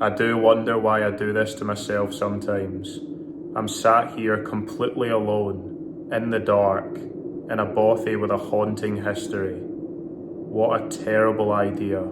I do wonder why I do this to myself sometimes. I'm sat here completely alone, in the dark, in a bothy with a haunting history. What a terrible idea.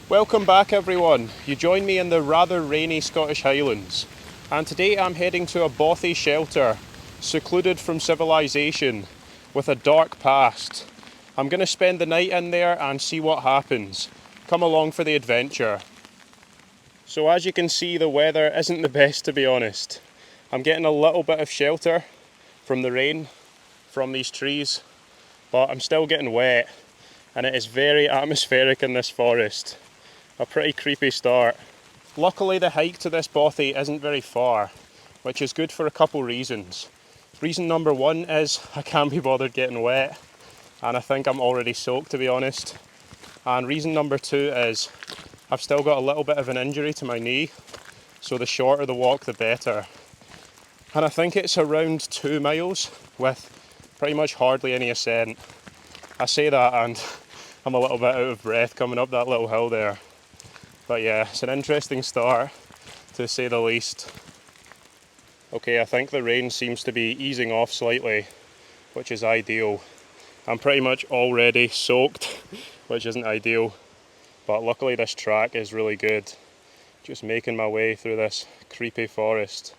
Welcome back everyone. You join me in the rather rainy Scottish Highlands, and today I'm heading to a bothy shelter, secluded from civilization, with a dark past. I'm going to spend the night in there and see what happens. Come along for the adventure. So as you can see, the weather isn't the best, to be honest. I'm getting a little bit of shelter from the rain, from these trees, but I'm still getting wet, and it is very atmospheric in this forest. A pretty creepy start. Luckily the hike to this bothy isn't very far, which is good for a couple reasons. Reason number one is I can't be bothered getting wet, and I think I'm already soaked, to be honest. And reason number two is I've still got a little bit of an injury to my knee, so the shorter the walk the better. And I think it's around 2 miles with pretty much hardly any ascent. I say that and I'm a little bit out of breath coming up that little hill there. But yeah, it's an interesting start, to say the least. Okay, I think the rain seems to be easing off slightly, which is ideal. I'm pretty much already soaked, which isn't ideal, but luckily this track is really good. Just making my way through this creepy forest.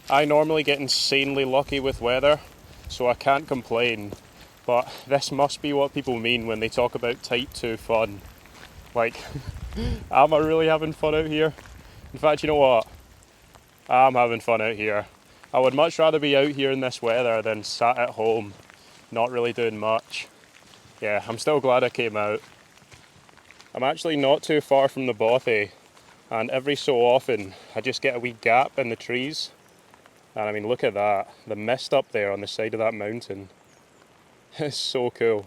I normally get insanely lucky with weather, so I can't complain, but this must be what people mean when they talk about type 2 fun. Like, am I really having fun out here? In fact, you know what? I'm having fun out here. I would much rather be out here in this weather than sat at home, not really doing much. Yeah, I'm still glad I came out. I'm actually not too far from the bothy, and every so often I just get a wee gap in the trees. And I mean, look at that, the mist up there on the side of that mountain. It's so cool.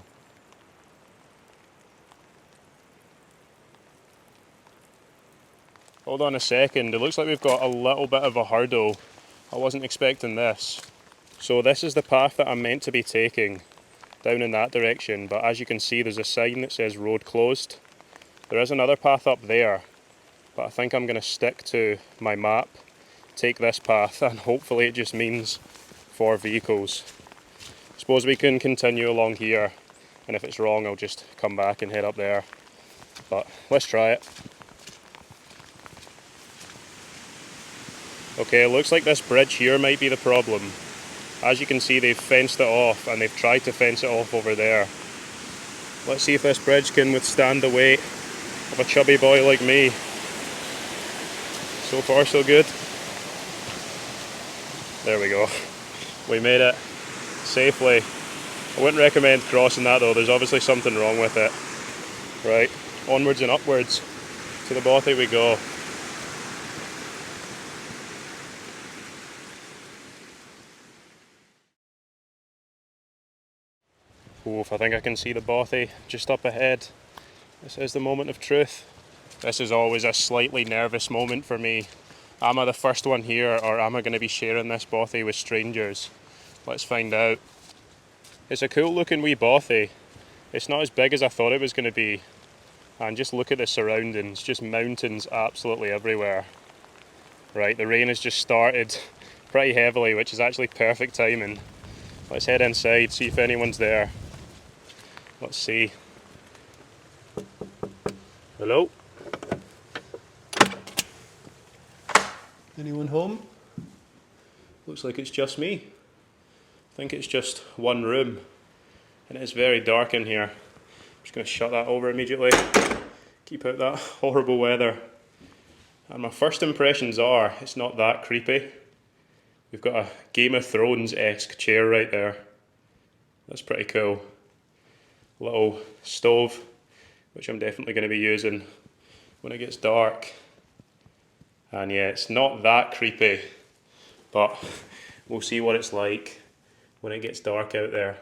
Hold on a second, it looks like we've got a little bit of a hurdle. I wasn't expecting this. So this is the path that I'm meant to be taking, down in that direction, but as you can see there's a sign that says road closed. There is another path up there, but I think I'm going to stick to my map, take this path, and hopefully it just means 4 vehicles. Suppose we can continue along here, and if it's wrong I'll just come back and head up there. But let's try it. Okay, it looks like this bridge here might be the problem. As you can see, they've fenced it off, and they've tried to fence it off over there. Let's see if this bridge can withstand the weight of a chubby boy like me. So far so good. There we go. We made it safely. I wouldn't recommend crossing that though, there's obviously something wrong with it. Right, onwards and upwards to the bothy we go. Oof, I think I can see the bothy just up ahead. This is the moment of truth. This is always a slightly nervous moment for me. Am I the first one here, or am I going to be sharing this bothy with strangers? Let's find out. It's a cool looking wee bothy. It's not as big as I thought it was going to be. And just look at the surroundings, just mountains absolutely everywhere. Right, the rain has just started pretty heavily, which is actually perfect timing. Let's head inside, see if anyone's there. Let's see. Hello? Anyone home? Looks like it's just me. I think it's just one room, and it is very dark in here. I'm just going to shut that over immediately, keep out that horrible weather. And my first impressions are, it's not that creepy. We've got a Game of Thrones-esque chair right there. That's pretty cool. Little stove, which I'm definitely going to be using when it gets dark. And yeah, it's not that creepy, but we'll see what it's like when it gets dark out there.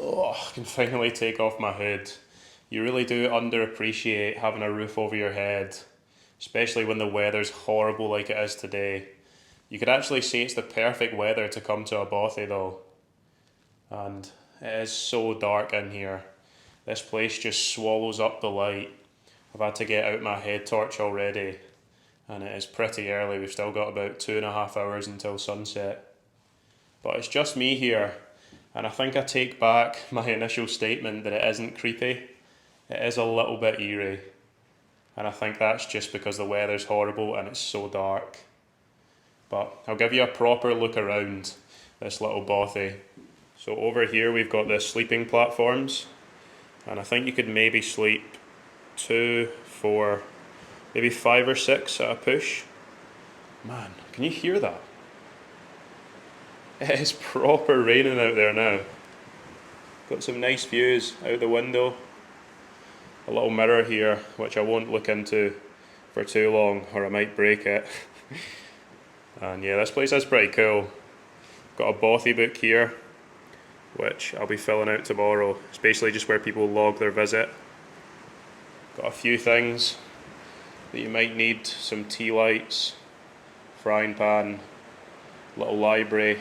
Oh, I can finally take off my hood. You really do underappreciate having a roof over your head, especially when the weather's horrible like it is today. You could actually say it's the perfect weather to come to a Bothy though. And it is so dark in here. This place just swallows up the light. I've had to get out my head torch already, and it is pretty early. We've still got about 2.5 hours until sunset. But it's just me here, and I think I take back my initial statement that it isn't creepy. It is a little bit eerie, and I think that's just because the weather's horrible and it's so dark. But I'll give you a proper look around this little Bothy. So over here we've got the sleeping platforms, and I think you could maybe sleep 2, 4, maybe 5 or 6 at a push. Man, can you hear that? It is proper raining out there now. Got some nice views out the window. A little mirror here, which I won't look into for too long or I might break it. And yeah, this place is pretty cool. Got a Bothy book here, which I'll be filling out tomorrow. It's basically just where people log their visit. Got a few things that you might need: some tea lights, frying pan, little library,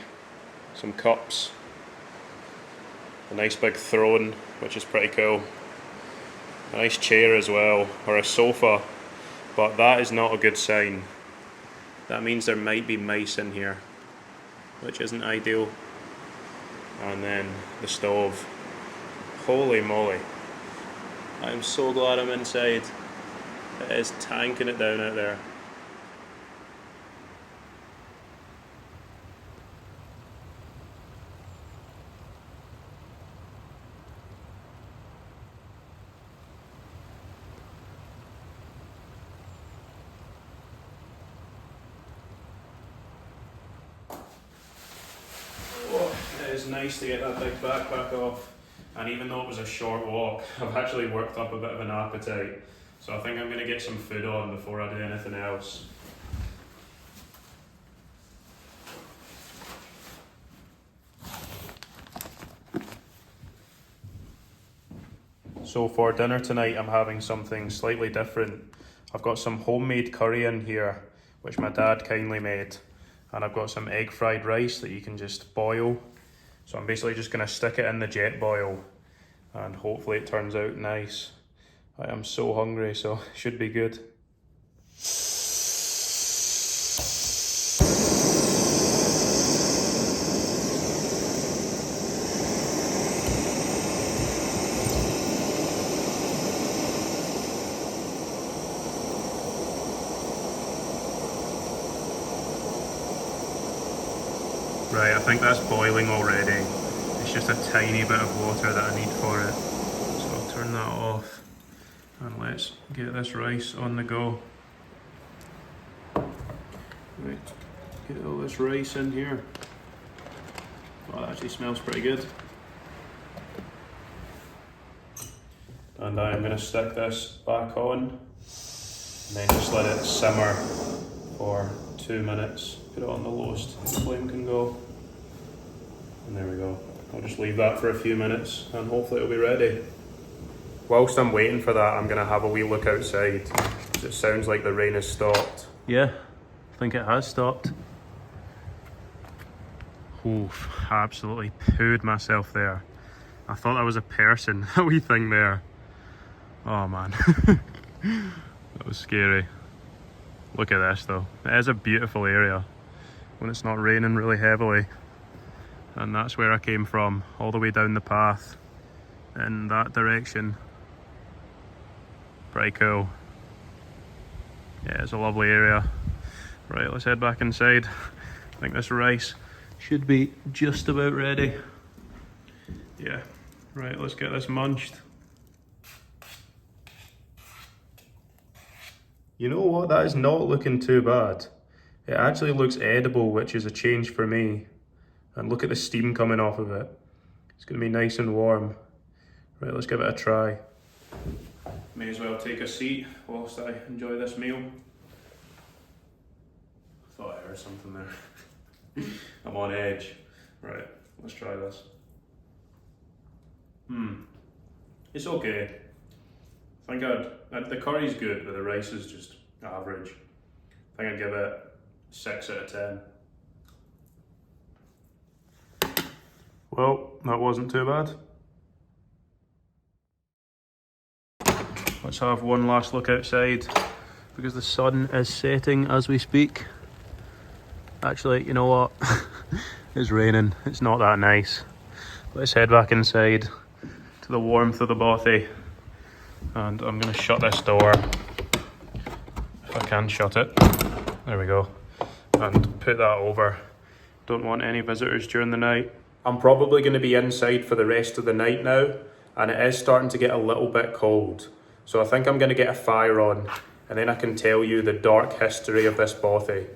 some cups, a nice big throne, which is pretty cool, a nice chair as well, or a sofa, but that is not a good sign. That means there might be mice in here, which isn't ideal. And then the stove. Holy moly. I'm so glad I'm inside. It is tanking it down out there. Oh, it is nice to get that big backpack off. And even though it was a short walk, I've actually worked up a bit of an appetite. So I think I'm going to get some food on before I do anything else. So for dinner tonight, I'm having something slightly different. I've got some homemade curry in here, which my dad kindly made. And I've got some egg fried rice that you can just boil. So I'm basically just going to stick it in the jet boil, and hopefully it turns out nice. I am so hungry, so it should be good. Right, I think that's boiling already. It's just a tiny bit of water that I need for it. So I'll turn that off and let's get this rice on the go. Right, get all this rice in here. Oh, that actually smells pretty good. And I'm going to stick this back on and then just let it simmer for 2 minutes. Put it on the lowest the flame can go. And there we go. I'll just leave that for a few minutes and hopefully it'll be ready. Whilst I'm waiting for that, I'm going to have a wee look outside. It sounds like the rain has stopped. Yeah, I think it has stopped. Oof, absolutely pooed myself there. I thought that was a person, a wee thing there. Oh man, that was scary. Look at this though. It is a beautiful area when it's not raining really heavily. And that's where I came from, all the way down the path in that direction. Pretty cool. Yeah, it's a lovely area. Right, let's head back inside. I think this rice should be just about ready. Yeah, right, let's get this munched. You know what, that is not looking too bad. It actually looks edible, which is a change for me. And look at the steam coming off of it. It's gonna be nice and warm. Right, let's give it a try. May as well take a seat whilst I enjoy this meal. Thought I heard something there. I'm on edge. Right, let's try this. It's okay. I think the curry's good, but the rice is just average. I think I'd give it 6 out of 10. Well, that wasn't too bad. Let's have one last look outside because the sun is setting as we speak. Actually, you know what? It's raining. It's not that nice. Let's head back inside to the warmth of the Bothy. And I'm going to shut this door, if I can shut it. There we go. And put that over. Don't want any visitors during the night. I'm probably going to be inside for the rest of the night now, and it is starting to get a little bit cold. So I think I'm going to get a fire on, and then I can tell you the dark history of this Bothy.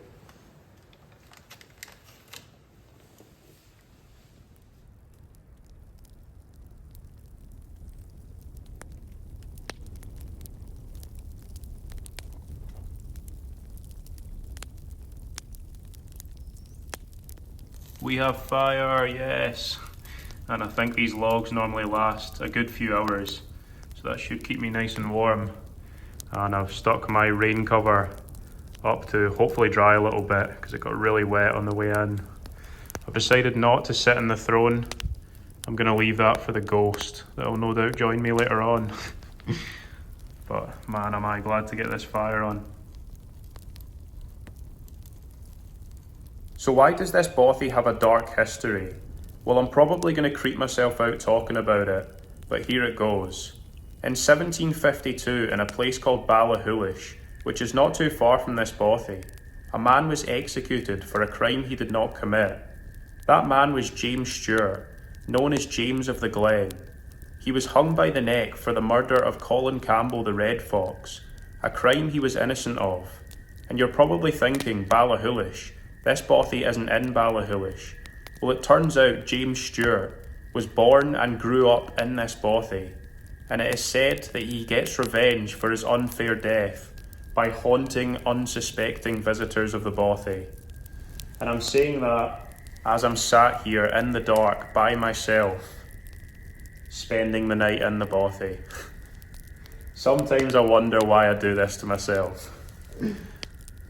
We have fire, yes. And I think these logs normally last a good few hours, so that should keep me nice and warm. And I've stuck my rain cover up to hopefully dry a little bit because it got really wet on the way in. I've decided not to sit in the throne. I'm going to leave that for the ghost that will no doubt join me later on. But man, am I glad to get this fire on. So why does this Bothy have a dark history? Well, I'm probably going to creep myself out talking about it, but here it goes. In 1752, in a place called Ballachulish, which is not too far from this Bothy, a man was executed for a crime he did not commit. That man was James Stewart, known as James of the Glen. He was hung by the neck for the murder of Colin Campbell the Red Fox, a crime he was innocent of. And you're probably thinking, Ballachulish, this Bothy isn't in Ballachulish. Well, it turns out James Stewart was born and grew up in this Bothy, and it is said that he gets revenge for his unfair death by haunting unsuspecting visitors of the Bothy. And I'm saying that as I'm sat here in the dark by myself, spending the night in the Bothy. Sometimes I wonder why I do this to myself.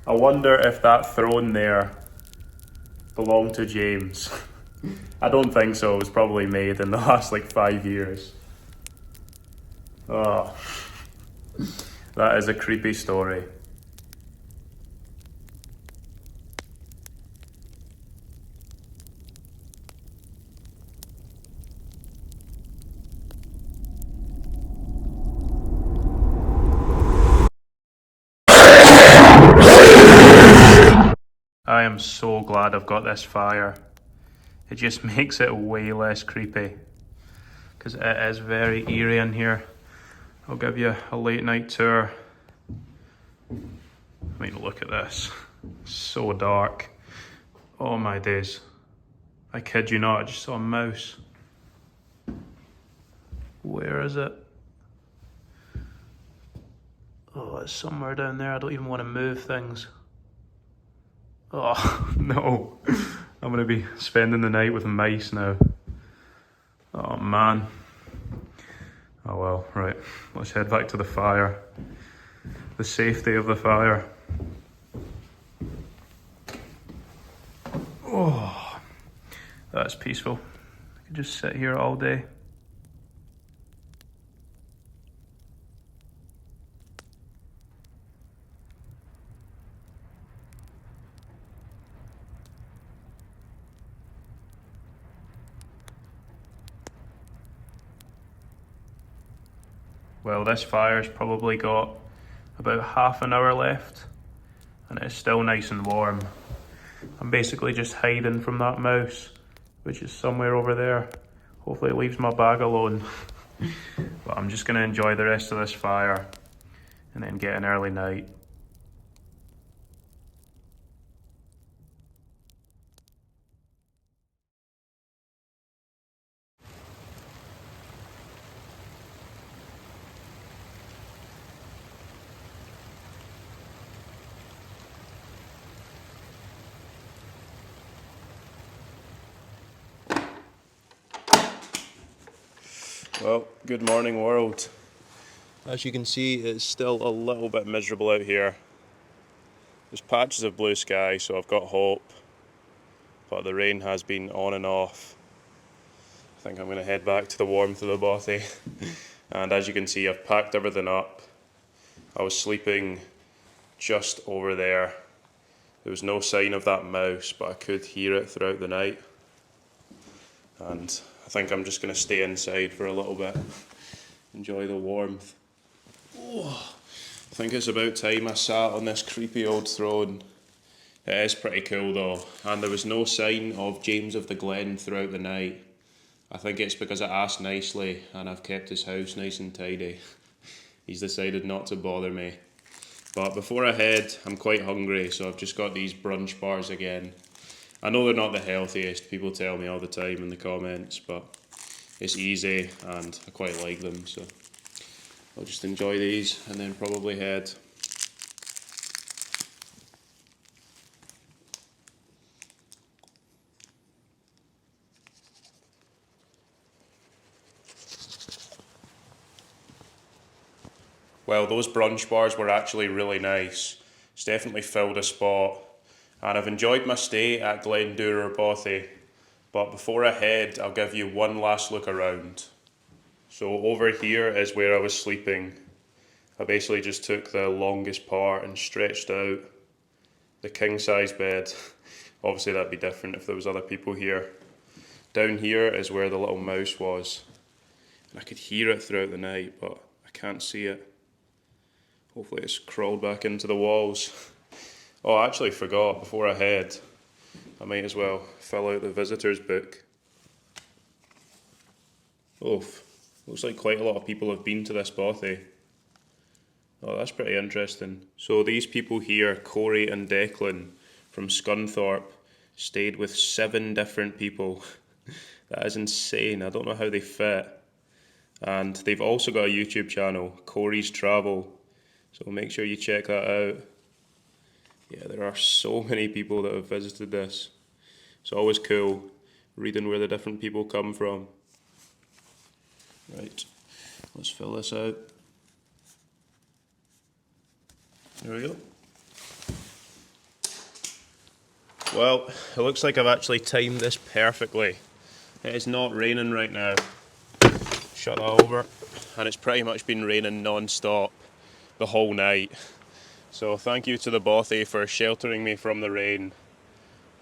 I wonder if that throne there belonged to James. I don't think so. It was probably made in the last 5 years. Oh, that is a creepy story. I am so glad I've got this fire. It just makes it way less creepy because it is very eerie in here. I'll give you a late night tour. I mean, look at this. It's so dark. Oh my days. I kid you not, I just saw a mouse. Where is it? Oh, it's somewhere down there. I don't even want to move things. Oh, no. I'm going to be spending the night with mice now. Oh, man. Oh, well, right. Let's head back to the fire. The safety of the fire. Oh, that's peaceful. I could just sit here all day. Well, this fire's probably got about half an hour left, and it's still nice and warm. I'm basically just hiding from that mouse, which is somewhere over there. Hopefully it leaves my bag alone. But I'm just going to enjoy the rest of this fire and then get an early night. Well, good morning world. As you can see, it's still a little bit miserable out here. There's patches of blue sky, so I've got hope, but the rain has been on and off. I think I'm going to head back to the warmth of the Bothy. And as you can see, I've packed everything up. I was sleeping just over there. There was no sign of that mouse, but I could hear it throughout the night. And I think I'm just going to stay inside for a little bit, enjoy the warmth. Oh, I think it's about time I sat on this creepy old throne. It is pretty cool though, and there was no sign of James of the Glen throughout the night. I think it's because I asked nicely and I've kept his house nice and tidy. He's decided not to bother me. But before I head, I'm quite hungry, so I've just got these brunch bars again. I know they're not the healthiest, people tell me all the time in the comments, but it's easy and I quite like them, so I'll just enjoy these and then probably head. Well, those brunch bars were actually really nice. It's definitely filled a spot. And I've enjoyed my stay at Bothy. But before I head, I'll give you one last look around. So over here is where I was sleeping. I basically just took the longest part and stretched out the king size bed. Obviously that'd be different if there was other people here. Down here is where the little mouse was. And I could hear it throughout the night, but I can't see it. Hopefully it's crawled back into the walls. Oh, I actually forgot, before I head, I might as well fill out the visitors book. Oh, looks like quite a lot of people have been to this Bothy. Oh, that's pretty interesting. So these people here, Corey and Declan from Scunthorpe, stayed with 7 different people. That is insane, I don't know how they fit. And they've also got a YouTube channel, Corey's Travel. So make sure you check that out. Yeah, there are so many people that have visited this. It's always cool reading where the different people come from. Right, let's fill this out. There we go. Well, it looks like I've actually timed this perfectly. It is not raining right now. Shut that over. And it's pretty much been raining non-stop the whole night. So thank you to the Bothy for sheltering me from the rain.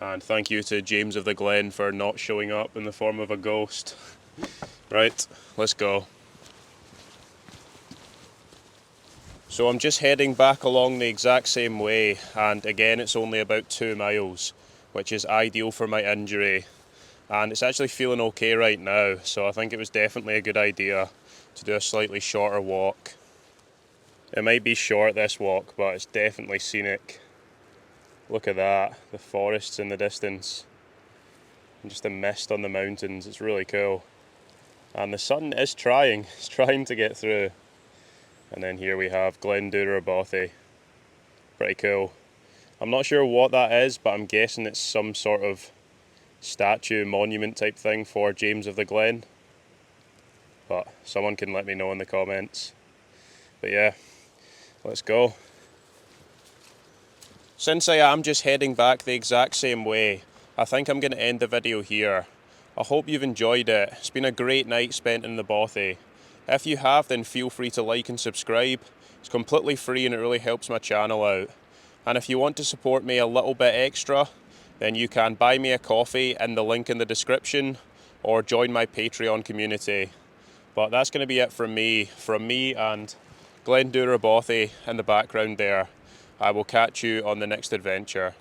And thank you to James of the Glen for not showing up in the form of a ghost. Right, let's go. So I'm just heading back along the exact same way, and again it's only about 2 miles, which is ideal for my injury. And it's actually feeling okay right now, so I think it was definitely a good idea to do a slightly shorter walk. It might be short, this walk, but it's definitely scenic. Look at that, the forests in the distance. And just the mist on the mountains, it's really cool. And the sun is trying, it's trying to get through. And then here we have Bothy. Pretty cool. I'm not sure what that is, but I'm guessing it's some sort of statue, monument type thing for James of the Glen. But someone can let me know in the comments. But yeah, let's go. Since I am just heading back the exact same way, I think I'm going to end the video here. I hope you've enjoyed it. It's been a great night spent in the Bothy. If you have, then feel free to like and subscribe. It's completely free and it really helps my channel out. And if you want to support me a little bit extra, then you can buy me a coffee in the link in the description or join my Patreon community. But that's going to be it from me and Bothy in the background there. I will catch you on the next adventure.